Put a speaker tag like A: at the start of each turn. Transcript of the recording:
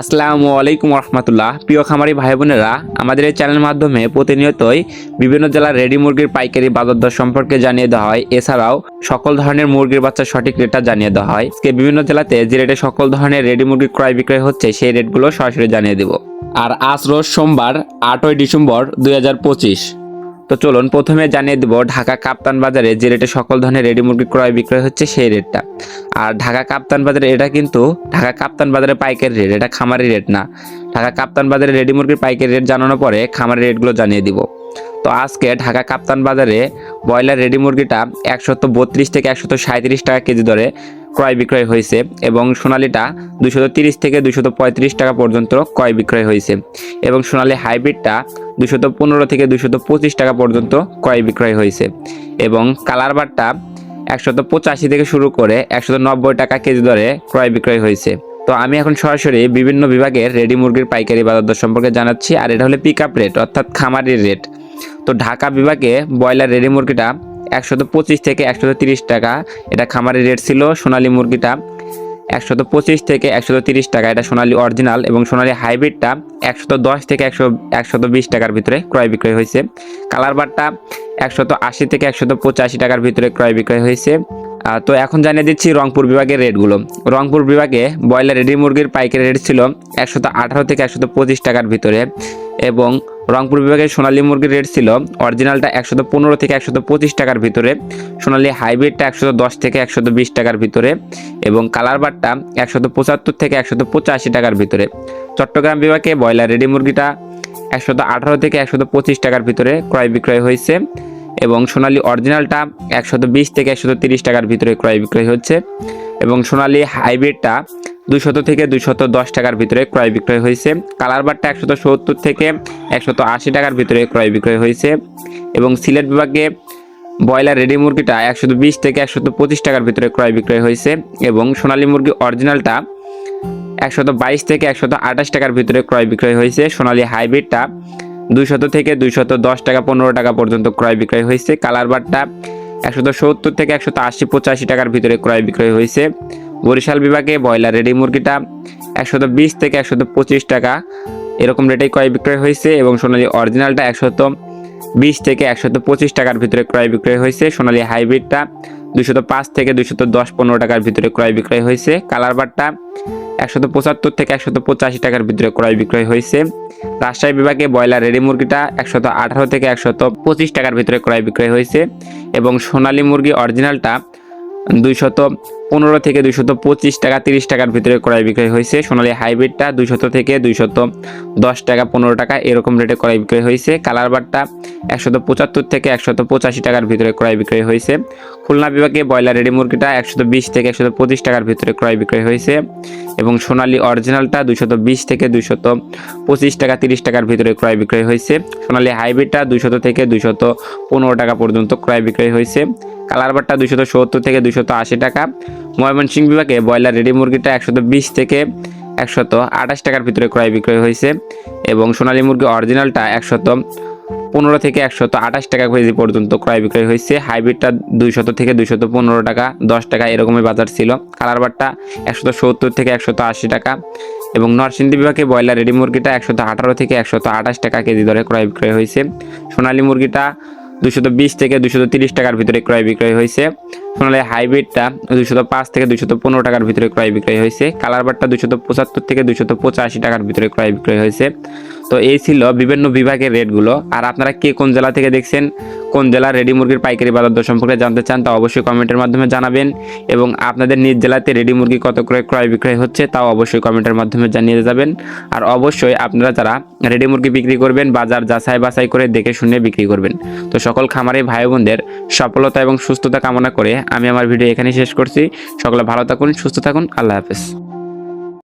A: আসসালামু আলাইকুম রহমতুল্লাহ। প্রিয় খামারি ভাই বোনেরা, আমাদের এই চ্যানেলের মাধ্যমে প্রতিনিয়তই বিভিন্ন জেলার রেডি মুরগির পাইকারি বাজার দর সম্পর্কে জানিয়ে দেওয়া হয়। এছাড়াও সকল ধরনের মুরগির বাচ্চার সঠিক রেটটা জানিয়ে দেওয়া হয়। আজকে বিভিন্ন জেলাতে যে রেটে সকল ধরনের রেডি মুরগির ক্রয় বিক্রয় হচ্ছে সেই রেটগুলো সরাসরি জানিয়ে দেব। আর আজ রোজ সোমবার 8ই ডিসেম্বর 2025। তো চলুন প্রথমে জানিয়ে দেব ঢাকা কাপ্তান বাজারে যে রেটে সকল ধরনের রেডি মুরগি ক্রয় বিক্রয় হচ্ছে সেই রেটটা। আর ঢাকা কাপ্তান বাজারে এটা কিন্তু ঢাকা কাপ্তান বাজারে পাইকারি রেট, এটা খামারি রেট না। ঢাকা কাপ্তান বাজারে রেডি মুরগির পাইকারি রেট জানানোর পরে খামারি রেটগুলো জানিয়ে দিব। তো আজকে ঢাকা কাপ্তান বাজারে ব্রয়লার রেডি মুরগিটা 132 থেকে 137 টাকা কেজি দরে ক্রয় বিক্রয় হয়েছে এবং সোনালিটা 230 থেকে 235 টাকা পর্যন্ত ক্রয় বিক্রয় হয়েছে এবং সোনালি হাইব্রিডটা 215 থেকে 225 টাকা পর্যন্ত ক্রয় বিক্রয় হয়েছে এবং কালার বারটা 185 থেকে শুরু করে 190 টাকা কেজি দরে ক্রয় বিক্রয় হয়েছে। তো আমি এখন সরাসরি বিভিন্ন বিভাগের রেডি মুরগির পাইকারি বাজার দর সম্পর্কে জানাচ্ছি। আর এটা হলো পিক আপ রেট, অর্থাৎ খামারির রেট। তো ঢাকা বিভাগে ব্রয়লার রেডি মুরগিটা 125 থেকে 130 টাকা, এটা খামারি রেট ছিল। সোনালী মুরগিটা 125 থেকে 130 টাকা, এটা সোনালী অরিজিনাল, এবং সোনালী হাইব্রিডটা 110 থেকে 120 টাকার ভিতরে ক্রয় বিক্রয় হয়েছে। কালার বারটা 180 থেকে 185 টাকার ভিতরে ক্রয় বিক্রয় হয়েছে। তো এখন জানিয়ে দিচ্ছি রংপুর বিভাগের রেটগুলো। রংপুর বিভাগে ব্রয়লার রেডি মুরগির পাইকারি রেট ছিল 118 থেকে 125 টাকার ভিতরে এবং রংপুর বিভাগের সোনালী মুরগির রেট ছিল অরিজিনালটা 115 থেকে 125 টাকার ভিতরে, সোনালী হাইব্রিডটা 110 থেকে 120 টাকার ভিতরে এবং কালার বারটা 175 থেকে 185 টাকার ভিতরে। চট্টগ্রাম বিভাগে ব্রয়লার রেডি মুরগিটা 118 থেকে 125 টাকার ভিতরে ক্রয় বিক্রয় হয়েছে এবং সোনালী অরিজিনালটা 120 থেকে 130 টাকার ভিতরে ক্রয় বিক্রয় হচ্ছে এবং সোনালী হাইব্রিডটা 200 থেকে 210 টাকার ভিতরে ক্রয় বিক্রয় হয়েছে। কালার বারটা 170 থেকে 180 টাকার ভিতরে ক্রয় বিক্রয় হয়েছে এবং সিলেট বিভাগে ব্রয়লার রেডি মুরগিটা 120 থেকে 125 টাকার ভিতরে ক্রয় বিক্রয় হয়েছে এবং সোনালী মুরগি অরিজিনালটা 122 থেকে 128 টাকার ভিতরে ক্রয় বিক্রয় হয়েছে। সোনালী হাইব্রিডটা 200 থেকে 210 টাকা 15 টাকা পর্যন্ত ক্রয় বিক্রয় হয়েছে। কালার বারটা 170 থেকে 180 85 টাকার ভিতরে ক্রয় বিক্রয় হয়েছে। বরিশাল বিভাগে ব্রয়লার রেডি মুরগিটা 120 থেকে 125 টাকা এরকম রেটেই ক্রয় বিক্রয় হয়েছে এবং সোনালী অরিজিনালটা 120 থেকে 125 টাকার ভিতরে ক্রয় বিক্রয় হয়েছে। সোনালী হাইব্রিডটা 205 থেকে 210-15 টাকার ভিতরে ক্রয় বিক্রয় হয়েছে। কালার বারটা 175 থেকে 185 টাকার ভিতরে ক্রয় বিক্রয় হয়েছে। রাজশাহী বিভাগে ব্রয়লার রেডি মুরগিটা 118 থেকে 125 টাকার ভিতরে ক্রয় বিক্রয় হয়েছে এবং সোনালী মুরগি অরিজিনালটা 215 থেকে 225 টাকা 30 টাকার ভিতরে ক্রয় বিক্রয় হয়েছে। সোনালী হাইব্রিডটা 200 থেকে 210 টাকা 15 টাকা এরকম রেটে ক্রয় বিক্রয় হয়েছে। কালার বারটা 175 থেকে 185 টাকার ভিতরে ক্রয় বিক্রয় হয়েছে। খুলনা বিভাগে ব্রয়লার রেডি মুরগিটা 120 থেকে 125 টাকার ভিতরে ক্রয় বিক্রয় হয়েছে এবং সোনালী অরিজিনালটা 220 থেকে 225 টাকা 30 টাকার ভিতরে ক্রয় বিক্রয় হয়েছে। সোনালী হাইব্রিডটা 200 থেকে 215 টাকা পর্যন্ত ক্রয় বিক্রয় হয়েছে। কালার বারটা 270 থেকে 280 টাকা। ময়মনসিংহ বিভাগে ব্রয়লার রেডি মুরগিটা 120 থেকে 128 টাকার ভিতরে ক্রয় বিক্রয় হয়েছে এবং সোনালী মুরগি অরিজিনালটা 115 থেকে 128 টাকা কেজি পর্যন্ত ক্রয় বিক্রয় হয়েছে। হাইব্রিডটা 200 থেকে 215 টাকা 10 টাকা এরকমই বাজার ছিল। কালার বারটা 170 থেকে 180 টাকা এবং নরসিংদী বিভাগে ব্রয়লার রেডি মুরগিটা 118 থেকে 128 টাকা কেজি দরে ক্রয় বিক্রয় হয়েছে। সোনালী মুরগিটা 220 থেকে 230 টাকার ভিতরে ক্রয় বিক্রয় হয়েছে। সোনালী হাইব্রিডটা 205 থেকে 215 টাকার ভিতরে ক্রয় বিক্রয় হয়েছে। কালার বারটা 275 থেকে 285 টাকার ভিতরে ক্রয় বিক্রয় হয়েছে। তো এই ছিল বিভিন্ন বিভাগের রেটগুলো। আর আপনারা কে কোন জেলা থেকে দেখছেন, কোন জেলার রেডি মুরগির পাইকারি বাজার দর সম্পর্কে জানতে চান তা অবশ্যই কমেন্টের মাধ্যমে জানাবেন এবং আপনাদের নিজ জেলাতে রেডি মুরগি কত করে ক্রয় বিক্রয় হচ্ছে তাও অবশ্যই কমেন্টের মাধ্যমে জানিয়ে যাবেন। আর অবশ্যই আপনারা যারা রেডি মুরগি বিক্রি করবেন বাজার যাচাই বাছাই করে দেখে শুনে বিক্রি করবেন। তো সকল খামারি ভাই বোনদের সফলতা এবং সুস্থতা কামনা করে আমি আমার ভিডিও এখানেই শেষ করছি। সকলে ভালো থাকুন, সুস্থ থাকুন, আল্লাহ হাফেজ।